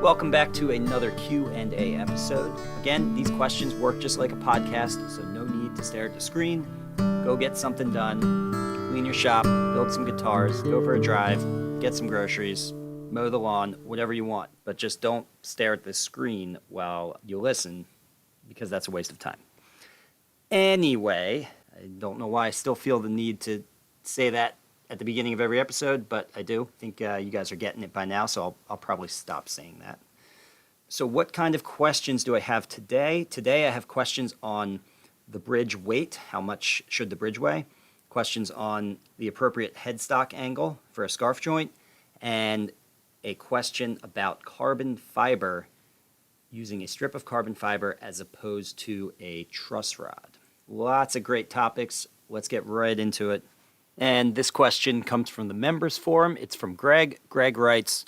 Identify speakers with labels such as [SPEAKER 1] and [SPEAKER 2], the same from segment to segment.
[SPEAKER 1] Welcome back to another Q&A episode. Again, these questions work just like a podcast, so no need to stare at the screen. Go get something done, clean your shop, build some guitars, go for a drive, get some groceries, mow the lawn, whatever you want. But just don't stare at the screen while you listen, because that's a waste of time. Anyway, I don't know why I still feel the need to say that at the beginning of every episode, but I do. I think you guys are getting it by now, so I'll probably stop saying that. So what kind of questions do I have today? Today I have questions on the bridge weight. How much should the bridge weigh? Questions on the appropriate headstock angle for a scarf joint, and a question about carbon fiber, using a strip of carbon fiber as opposed to a truss rod. Lots of great topics. Let's get right into it. And this question comes from the members forum. It's from Greg. Greg writes,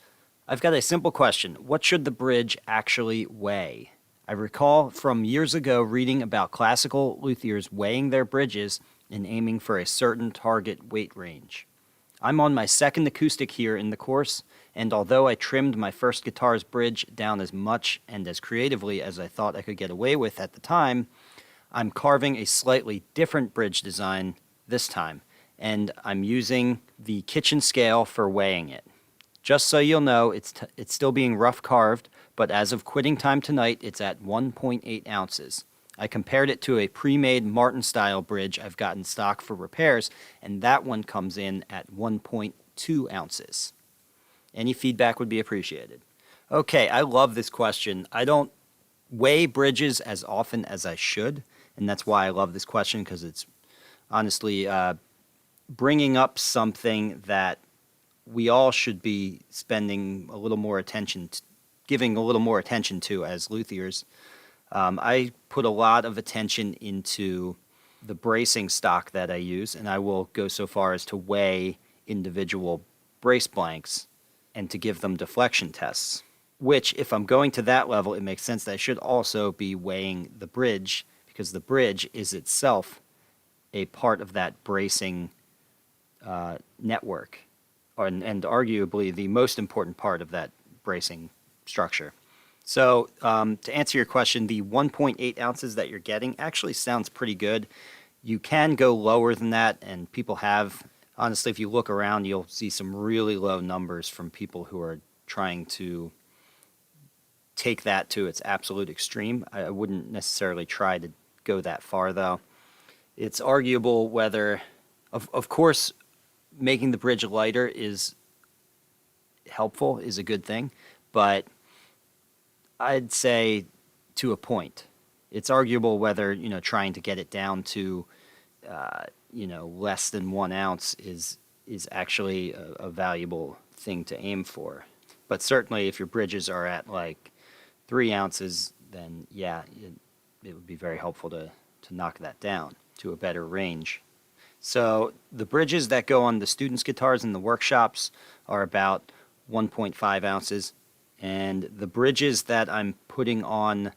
[SPEAKER 1] I've got a simple question. What should the bridge actually weigh? I recall from years ago reading about classical luthiers weighing their bridges and aiming for a certain target weight range. I'm on my second acoustic here in the course, and although I trimmed my first guitar's bridge down as much and as creatively as I thought I could get away with at the time, I'm carving a slightly different bridge design this time, and I'm using the kitchen scale for weighing it. Just so you'll know, it's still being rough carved, but as of quitting time tonight, it's at 1.8 ounces. I compared it to a pre-made Martin-style bridge I've got in stock for repairs, and that one comes in at 1.2 ounces. Any feedback would be appreciated. Okay, I love this question. I don't weigh bridges as often as I should, and that's why I love this question, because it's honestly bringing up something that we all should be spending a little more attention, giving a little more attention to as luthiers. I put a lot of attention into the bracing stock that I use, and I will go so far as to weigh individual brace blanks and to give them deflection tests, which, if I'm going to that level, it makes sense that I should also be weighing the bridge, because the bridge is itself a part of that bracing network, and arguably the most important part of that bracing structure. So to answer your question, the 1.8 ounces that you're getting actually sounds pretty good. You can go lower than that, and people have. Honestly, if you look around, you'll see some really low numbers from people who are trying to take that to its absolute extreme. I wouldn't necessarily try to go that far, though. It's arguable whether, of course, making the bridge lighter is helpful, is a good thing, but I'd say to a point. It's arguable whether, trying to get it down to, less than 1 ounce is actually a valuable thing to aim for. But certainly if your bridges are at like 3 ounces, then yeah, it would be very helpful to knock that down to a better range. So the bridges that go on the students' guitars in the workshops are about 1.5 ounces. And the bridges that I'm putting on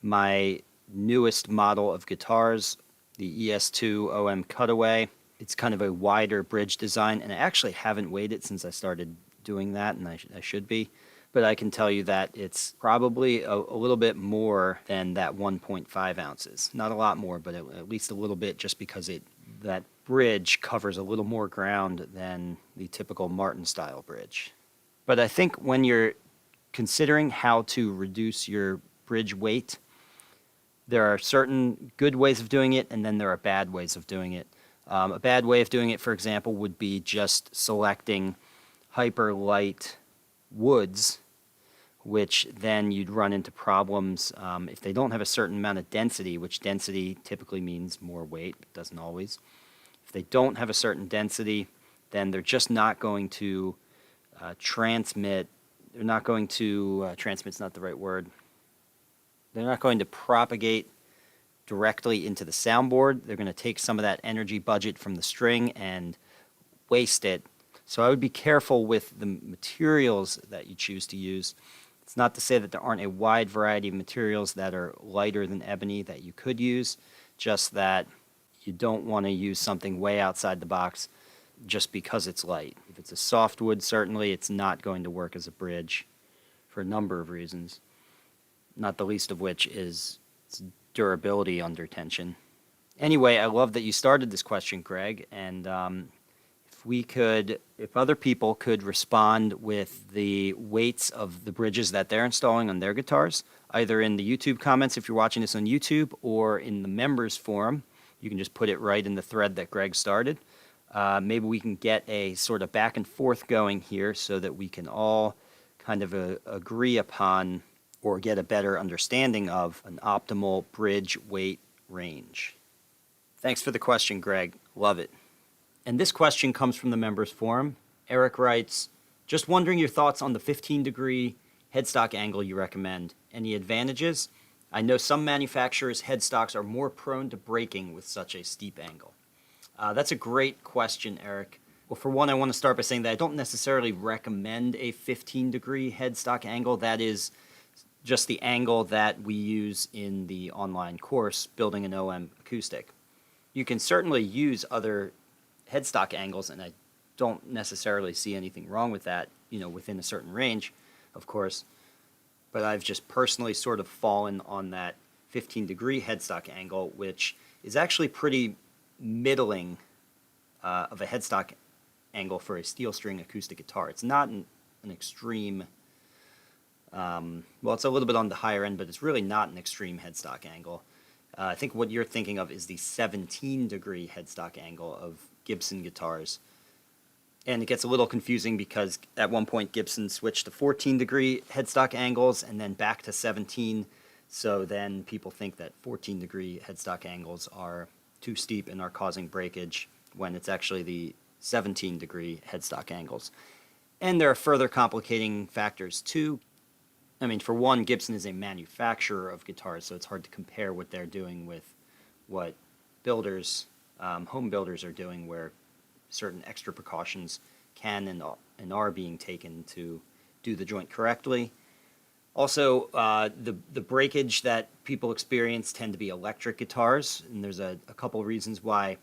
[SPEAKER 1] my newest model of guitars, the ES2 OM Cutaway, it's kind of a wider bridge design. And I actually haven't weighed it since I started doing that, and I should be. But I can tell you that it's probably a little bit more than that 1.5 ounces. Not a lot more, but at least a little bit, just because that bridge covers a little more ground than the typical Martin-style bridge. But I think when you're considering how to reduce your bridge weight, there are certain good ways of doing it, and then there are bad ways of doing it. A bad way of doing it, for example, would be just selecting hyper light woods, which then you'd run into problems if they don't have a certain amount of density, which density typically means more weight, but doesn't always. If they don't have a certain density, then they're just not going to transmit. They're not going to, transmit's not the right word. They're not going to propagate directly into the soundboard. They're going to take some of that energy budget from the string and waste it. So I would be careful with the materials that you choose to use. It's not to say that there aren't a wide variety of materials that are lighter than ebony that you could use, just that you don't want to use something way outside the box just because it's light. If it's a softwood, certainly it's not going to work as a bridge for a number of reasons, not the least of which is its durability under tension. Anyway, I love that you started this question, Greg, and if other people could respond with the weights of the bridges that they're installing on their guitars, either in the YouTube comments if you're watching this on YouTube or in the members forum, you can just put it right in the thread that Greg started. Maybe we can get a sort of back and forth going here so that we can all kind of agree upon or get a better understanding of an optimal bridge weight range. Thanks for the question, Greg. Love it. And this question comes from the members forum. Eric writes, just wondering your thoughts on the 15-degree headstock angle you recommend. Any advantages? I know some manufacturers' headstocks are more prone to breaking with such a steep angle. That's a great question, Eric. Well, for one, I want to start by saying that I don't necessarily recommend a 15-degree headstock angle. That is just the angle that we use in the online course, Building an OM Acoustic. You can certainly use other headstock angles, and I don't necessarily see anything wrong with that, within a certain range, of course. But I've just personally sort of fallen on that 15-degree headstock angle, which is actually pretty middling of a headstock angle for a steel string acoustic guitar. It's not an extreme, well, it's a little bit on the higher end, but it's really not an extreme headstock angle. I think what you're thinking of is the 17-degree headstock angle of Gibson guitars. And it gets a little confusing because at one point Gibson switched to 14-degree headstock angles and then back to 17. So then people think that 14-degree headstock angles are too steep and are causing breakage when it's actually the 17-degree headstock angles. And there are further complicating factors too. I mean, for one, Gibson is a manufacturer of guitars, so it's hard to compare what they're doing with what builders, home builders are doing, where certain extra precautions can and are being taken to do the joint correctly. Also, the breakage that people experience tend to be electric guitars, and there's a couple reasons why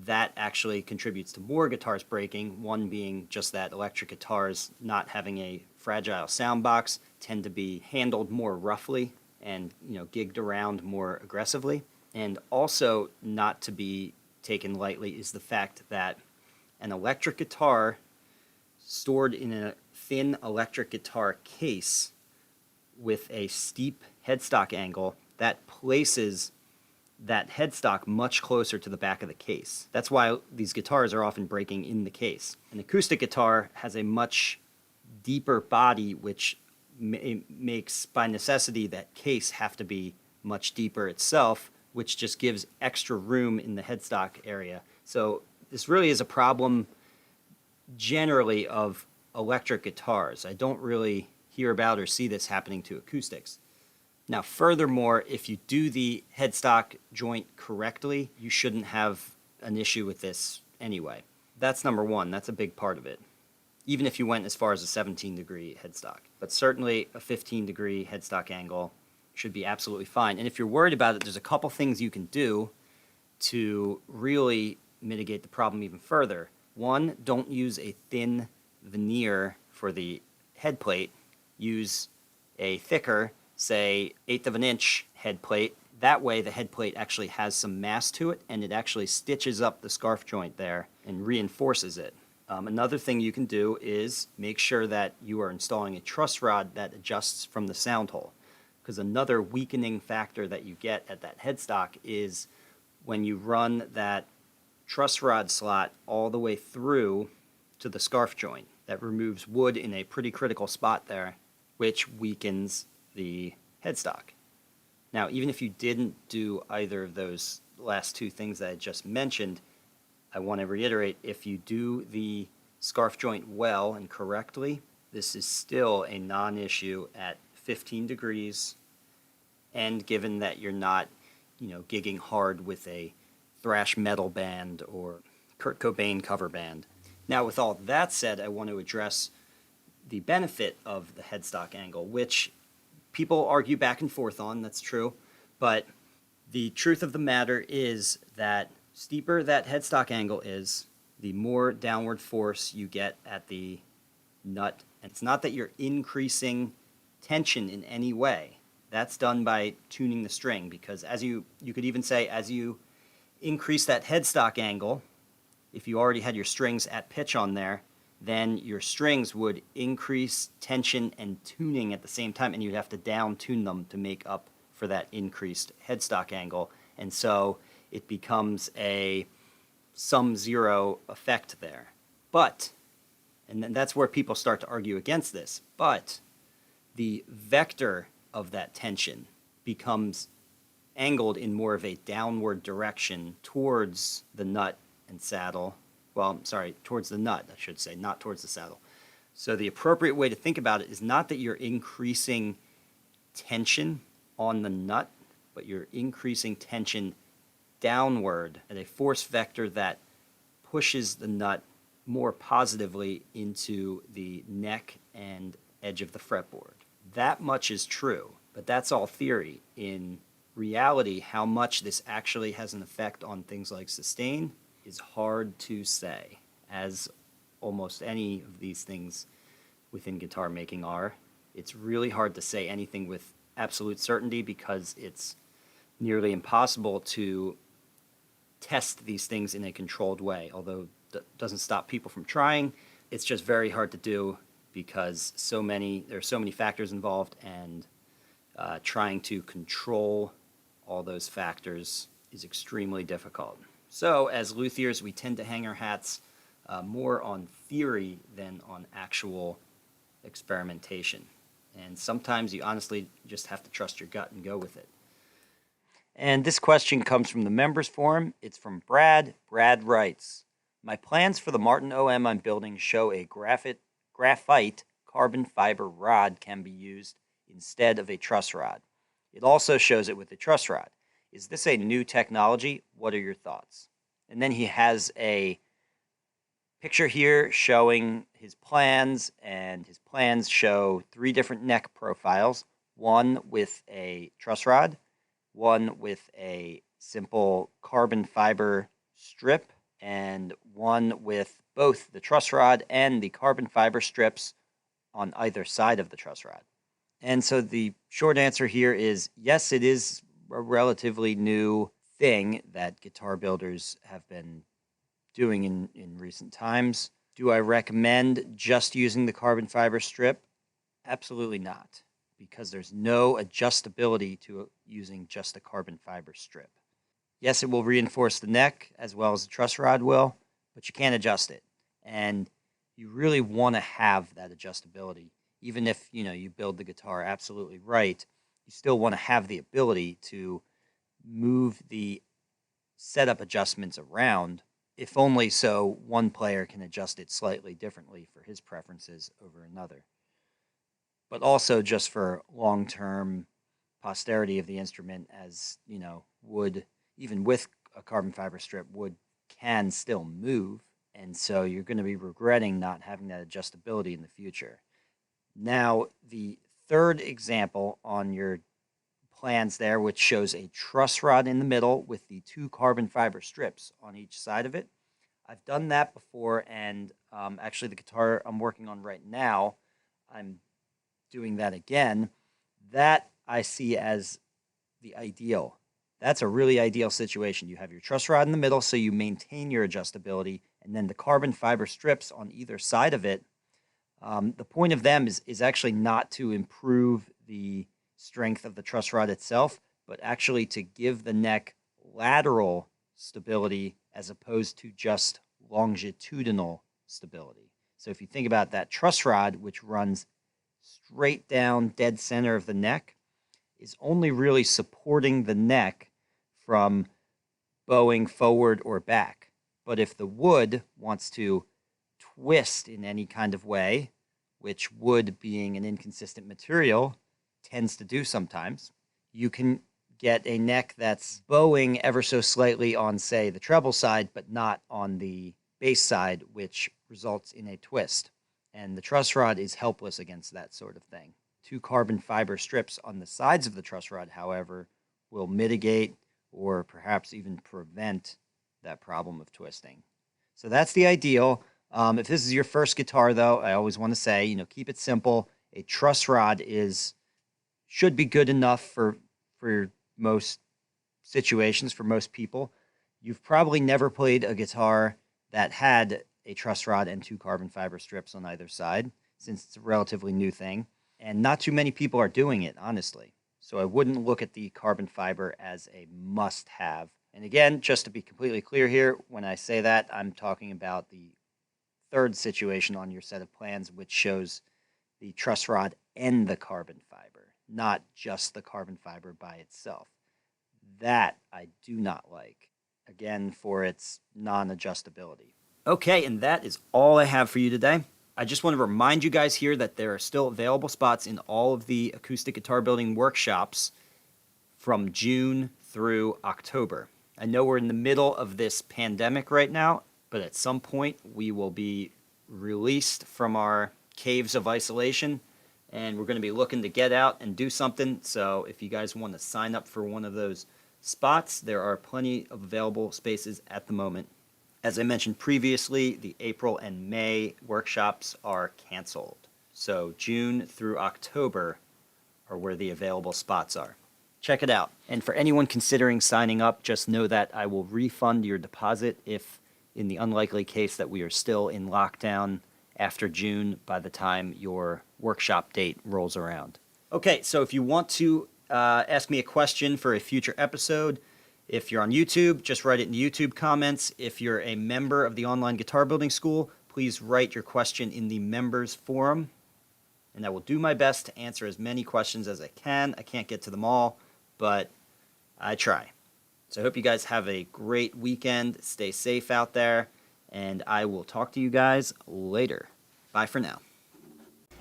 [SPEAKER 1] that actually contributes to more guitars breaking. One being just that electric guitars, not having a fragile sound box, tend to be handled more roughly and gigged around more aggressively. And also not to be taken lightly is the fact that an electric guitar stored in a thin electric guitar case with a steep headstock angle, that places that headstock much closer to the back of the case. That's why these guitars are often breaking in the case. An acoustic guitar has a much deeper body, which makes, by necessity, that case have to be much deeper itself, which just gives extra room in the headstock area. So this really is a problem generally of electric guitars. I don't really hear about or see this happening to acoustics. Now, furthermore, if you do the headstock joint correctly, you shouldn't have an issue with this anyway. That's number one. That's a big part of it, even if you went as far as a 17-degree headstock. But certainly a 15-degree headstock angle should be absolutely fine. And if you're worried about it, there's a couple things you can do to really mitigate the problem even further. One, don't use a thin veneer for the head plate. Use a thicker, say, 1/8 of an inch head plate. That way the head plate actually has some mass to it, and it actually stitches up the scarf joint there and reinforces it. Another thing you can do is make sure that you are installing a truss rod that adjusts from the sound hole, because another weakening factor that you get at that headstock is when you run that truss rod slot all the way through to the scarf joint. That removes wood in a pretty critical spot there, which weakens the headstock. Now, even if you didn't do either of those last two things that I just mentioned, I want to reiterate, if you do the scarf joint well and correctly, this is still a non-issue at 15 degrees, and given that you're not, gigging hard with a thrash metal band or Kurt Cobain cover band. Now, with all that said, I want to address the benefit of the headstock angle, which people argue back and forth on, that's true, but the truth of the matter is that steeper that headstock angle is, the more downward force you get at the nut. And it's not that you're increasing tension in any way, that's done by tuning the string, because you could even say, as you increase that headstock angle, if you already had your strings at pitch on there, then your strings would increase tension and tuning at the same time, and you'd have to down tune them to make up for that increased headstock angle. And so it becomes a sum zero effect there. But, and then that's where people start to argue against this, but the vector of that tension becomes angled in more of a downward direction towards the nut and saddle. Well, sorry, towards the nut, I should say, not towards the saddle. So the appropriate way to think about it is not that you're increasing tension on the nut, but you're increasing tension downward at a force vector that pushes the nut more positively into the neck and edge of the fretboard. That much is true, but that's all theory. In reality, how much this actually has an effect on things like sustain is hard to say, as almost any of these things within guitar making are. It's really hard to say anything with absolute certainty because it's nearly impossible to test these things in a controlled way, although that doesn't stop people from trying. It's just very hard to do because there are so many factors involved, and trying to control all those factors is extremely difficult. So as luthiers, we tend to hang our hats more on theory than on actual experimentation. And sometimes you honestly just have to trust your gut and go with it. And this question comes from the members forum. It's from Brad. Brad writes, my plans for the Martin OM I'm building show a graphite carbon fiber rod can be used instead of a truss rod. It also shows it with a truss rod. Is this a new technology? What are your thoughts? And then he has a picture here showing his plans, and his plans show 3 different neck profiles, one with a truss rod, one with a simple carbon fiber strip, and one with both the truss rod and the carbon fiber strips on either side of the truss rod. And so the short answer here is yes, it is a relatively new thing that guitar builders have been doing in recent times. Do I recommend just using the carbon fiber strip? Absolutely not, because there's no adjustability to using just a carbon fiber strip. Yes, it will reinforce the neck as well as the truss rod will, but you can't adjust it. And you really want to have that adjustability. Even if you build the guitar absolutely right, you still want to have the ability to move the setup adjustments around, if only so one player can adjust it slightly differently for his preferences over another. But also just for long-term posterity of the instrument, as wood, even with a carbon fiber strip, wood can still move, and so you're going to be regretting not having that adjustability in the future. Now, the third example on your plans there, which shows a truss rod in the middle with the 2 carbon fiber strips on each side of it. I've done that before, and actually the guitar I'm working on right now, I'm doing that again. That I see as the ideal. That's a really ideal situation. You have your truss rod in the middle, so you maintain your adjustability, and then the carbon fiber strips on either side of it. The point of them is actually not to improve the strength of the truss rod itself, but actually to give the neck lateral stability as opposed to just longitudinal stability. So if you think about that truss rod, which runs straight down dead center of the neck, is only really supporting the neck from bowing forward or back. But if the wood wants to twist in any kind of way, which wood, being an inconsistent material, tends to do sometimes, you can get a neck that's bowing ever so slightly on, say, the treble side, but not on the bass side, which results in a twist. And the truss rod is helpless against that sort of thing. 2 carbon fiber strips on the sides of the truss rod, however, will mitigate or perhaps even prevent that problem of twisting. So that's the ideal. If this is your first guitar, though, I always want to say, keep it simple. A truss rod should be good enough for most situations, for most people. You've probably never played a guitar that had a truss rod and 2 carbon fiber strips on either side, since it's a relatively new thing. And not too many people are doing it, honestly. So I wouldn't look at the carbon fiber as a must-have. And again, just to be completely clear here, when I say that, I'm talking about the third situation on your set of plans, which shows the truss rod and the carbon fiber, not just the carbon fiber by itself. That I do not like, again, for its non-adjustability. Okay, and that is all I have for you today. I just want to remind you guys here that there are still available spots in all of the acoustic guitar building workshops from June through October. I know we're in the middle of this pandemic right now, but at some point we will be released from our caves of isolation, and we're going to be looking to get out and do something. So if you guys want to sign up for one of those spots, there are plenty of available spaces at the moment. As I mentioned previously, the April and May workshops are canceled. So June through October are where the available spots are. Check it out. And for anyone considering signing up, just know that I will refund your deposit if, in the unlikely case that we are still in lockdown after June by the time your workshop date rolls around. Okay, so if you want to ask me a question for a future episode, if you're on YouTube, just write it in the YouTube comments. If you're a member of the Online Guitar Building School, please write your question in the members forum, and I will do my best to answer as many questions as I can. I can't get to them all, but I try. So I hope you guys have a great weekend. Stay safe out there, and I will talk to you guys later. Bye for now.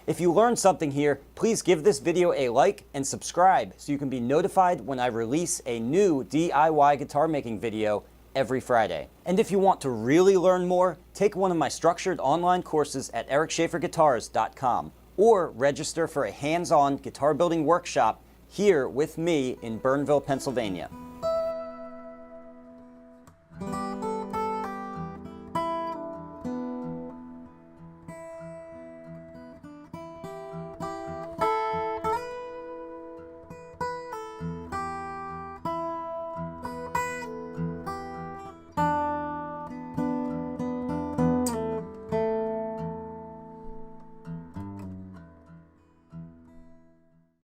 [SPEAKER 1] If you learned something here, please give this video a like and subscribe so you can be notified when I release a new DIY guitar making video every Friday. And if you want to really learn more, take one of my structured online courses at ericschaferguitars.com or register for a hands-on guitar building workshop here with me in Burnville, Pennsylvania.